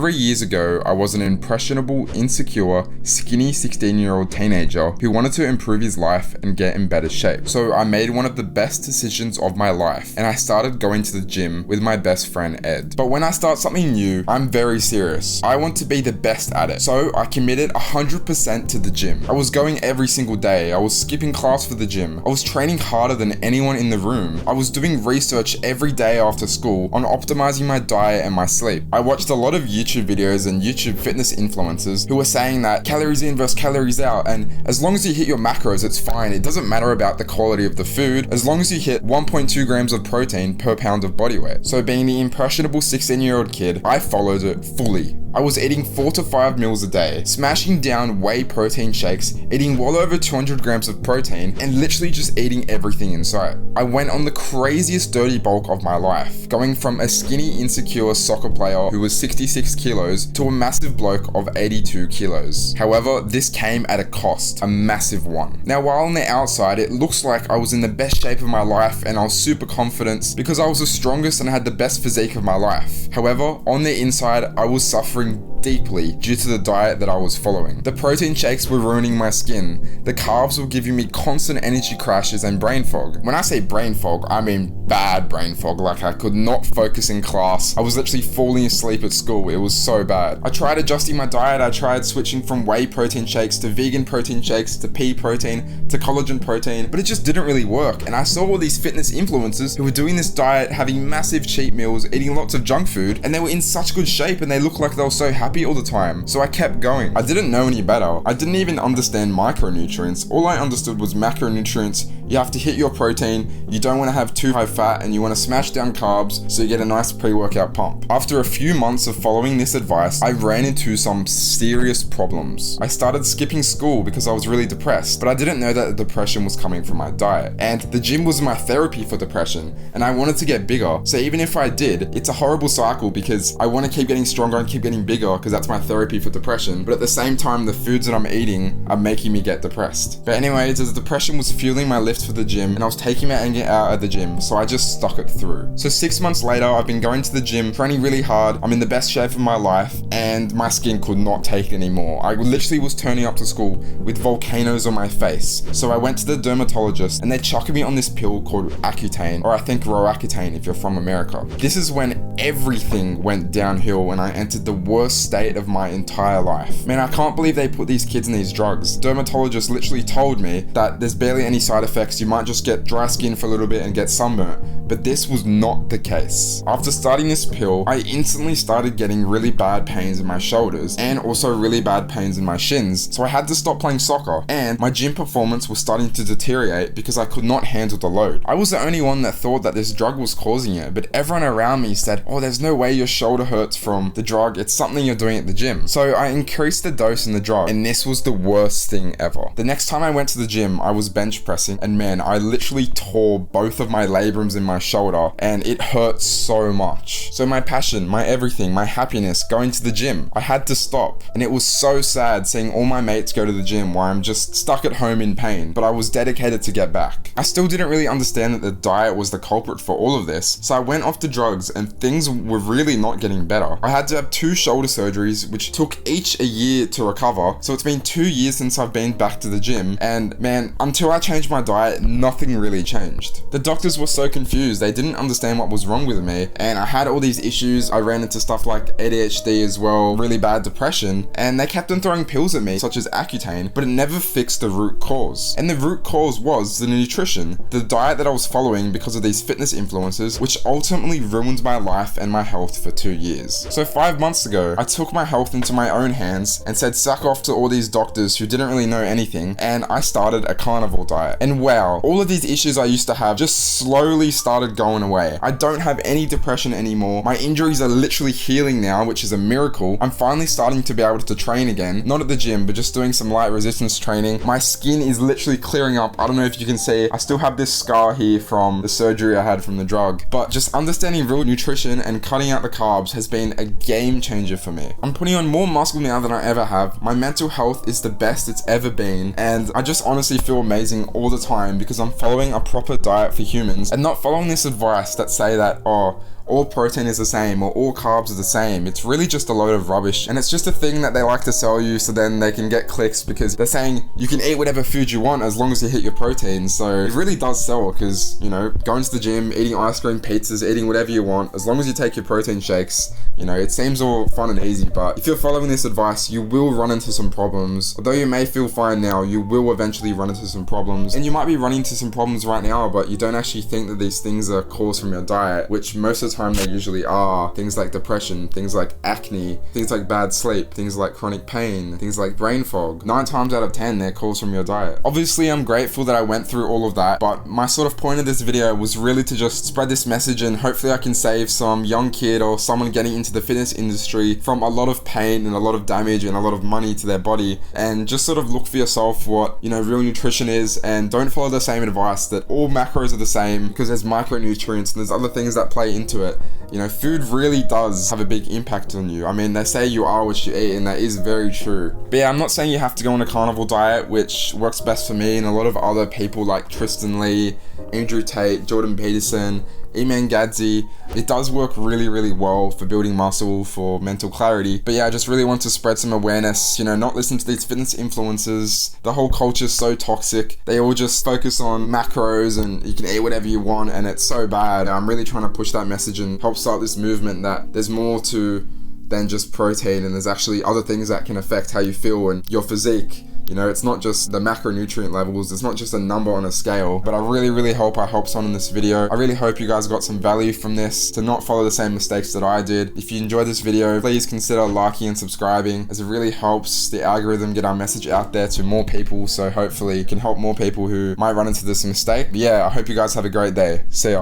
3 years ago, I was an impressionable, insecure, skinny 16-year-old teenager who wanted to improve his life and get in better shape. So I made one of the best decisions of my life, and I started going to the gym with my best friend Ed. But when I start something new, I'm very serious. I want to be the best at it. So I committed 100% to the gym. I was going every single day. I was skipping class for the gym. I was training harder than anyone in the room. I was doing research every day after school on optimizing my diet and my sleep. I watched a lot of YouTube videos and YouTube fitness influencers who were saying that calories in versus calories out, and as long as you hit your macros, it's fine. It doesn't matter about the quality of the food, as long as you hit 1.2 grams of protein per pound of body weight. So being the impressionable 16-year-old kid, I followed it fully. I was eating 4 to 5 meals a day, smashing down whey protein shakes, eating well over 200 grams of protein, and literally just eating everything in sight. I went on the craziest dirty bulk of my life, going from a skinny, insecure soccer player who was 66 kilos to a massive bloke of 82 kilos. However, this came at a cost, a massive one. Now, while on the outside, it looks like I was in the best shape of my life and I was super confident because I was the strongest and I had the best physique of my life. However, on the inside, I was suffering deeply due to the diet that I was following. The protein shakes were ruining my skin. The carbs were giving me constant energy crashes and brain fog. When I say brain fog, I mean bad brain fog, like I could not focus in class. I was literally falling asleep at school. It was so bad. I tried adjusting my diet. I tried switching from whey protein shakes to vegan protein shakes to pea protein to collagen protein, but it just didn't really work. And I saw all these fitness influencers who were doing this diet, having massive cheat meals, eating lots of junk food, and they were in such good shape and they looked like they were so happy all the time. So I kept going. I didn't know any better. I didn't even understand micronutrients. All I understood was macronutrients. You have to hit your protein, you don't want to have too high fat, and you want to smash down carbs so you get a nice pre-workout pump. After a few months of following this advice, I ran into some serious problems. I started skipping school because I was really depressed, but I didn't know that the depression was coming from my diet. And the gym was my therapy for depression, and I wanted to get bigger. So even if I did, it's a horrible cycle because I want to keep getting stronger and keep getting bigger because that's my therapy for depression. But at the same time, the foods that I'm eating are making me get depressed. But anyways, as the depression was fueling my lift for the gym, and I was taking my anger out at the gym, so I just stuck it through. So 6 months later, I've been going to the gym, training really hard. I'm in the best shape of my life, and my skin could not take it anymore. I literally was turning up to school with volcanoes on my face. So I went to the dermatologist, and they chucked me on this pill called Accutane, or I think Accutane if you're from America. This is when everything went downhill and I entered the worst state of my entire life. Man, I can't believe they put these kids in these drugs. Dermatologist literally told me that there's barely any side effects. You might just get dry skin for a little bit and get sunburnt, but this was not the case. After starting this pill, I instantly started getting really bad pains in my shoulders and also really bad pains in my shins, so I had to stop playing soccer, and my gym performance was starting to deteriorate because I could not handle the load. I was the only one that thought that this drug was causing it, but everyone around me said, oh, there's no way your shoulder hurts from the drug, it's something you're doing at the gym. So I increased the dose in the drug, and this was the worst thing ever. The next time I went to the gym, I was bench pressing, and man, I literally tore both of my labrums in my shoulder, and it hurt so much. So my passion, my everything, my happiness, going to the gym, I had to stop. And it was so sad seeing all my mates go to the gym while I'm just stuck at home in pain, but I was dedicated to get back. I still didn't really understand that the diet was the culprit for all of this, so I went off to drugs and things were really not getting better. I had to have 2 shoulder surgeries, which took each a year to recover, so it's been 2 years since I've been back to the gym, and man, until I changed my diet, nothing really changed. The doctors were so confused, they didn't understand what was wrong with me, and I had all these issues. I ran into stuff like ADHD as well, really bad depression, and they kept on throwing pills at me, such as Accutane, but it never fixed the root cause. And the root cause was the nutrition, the diet that I was following because of these fitness influencers, which ultimately ruined my life and my health for 2 years. So 5 months ago, I took my health into my own hands and said suck off to all these doctors who didn't really know anything, and I started a carnivore diet. And wow, all of these issues I used to have just slowly started going away. I don't have any depression anymore. My injuries are literally healing now, which is a miracle. I'm finally starting to be able to train again, not at the gym, but just doing some light resistance training. My skin is literally clearing up. I don't know if you can see, I still have this scar here from the surgery I had from the drug, but just understanding real nutrition and cutting out the carbs has been a game changer for me. I'm putting on more muscle now than I ever have. My mental health is the best it's ever been, and I just honestly feel amazing all the time because I'm following a proper diet for humans and not following this advice that say that, oh, all protein is the same or all carbs are the same. It's really just a load of rubbish, and it's just a thing that they like to sell you so then they can get clicks, because they're saying you can eat whatever food you want as long as you hit your protein. So it really does sell, because, you know, going to the gym, eating ice cream, pizzas, eating whatever you want, as long as you take your protein shakes, you know, it seems all fun and easy. But if you're following this advice, you will run into some problems. Although you may feel fine now, you will eventually run into some problems, and you might be running into some problems right now, but you don't actually think that these things are caused from your diet, which most of the time they usually are. Things like depression, things like acne, things like bad sleep, things like chronic pain, things like brain fog. 9 times out of 10 they're caused from your diet. Obviously I'm grateful that I went through all of that, but my sort of point of this video was really to just spread this message, and hopefully I can save some young kid or someone getting into the fitness industry from a lot of pain and a lot of damage and a lot of money to their body. And just sort of look for yourself what, you know, real nutrition is, and don't follow the same advice that all macros are the same, because there's micronutrients and there's other things that play into it. You know, food really does have a big impact on you. I mean, they say you are what you eat, and that is very true. But yeah, I'm not saying you have to go on a carnivore diet, which works best for me and a lot of other people like Tristan Lee, Andrew Tate, Jordan Peterson, Eman Gadzi. It does work really, really well for building muscle, for mental clarity. But yeah, I just really want to spread some awareness, you know, not listen to these fitness influencers. The whole culture is so toxic. They all just focus on macros and you can eat whatever you want, and it's so bad. I'm really trying to push that message and help start this movement that there's more to than just protein, and there's actually other things that can affect how you feel and your physique. You know, it's not just the macronutrient levels, it's not just a number on a scale. But I really, really hope I helped someone in this video. I really hope you guys got some value from this, to not follow the same mistakes that I did. If you enjoyed this video, please consider liking and subscribing, as it really helps the algorithm get our message out there to more people, so hopefully it can help more people who might run into this mistake. But yeah, I hope you guys have a great day. See ya.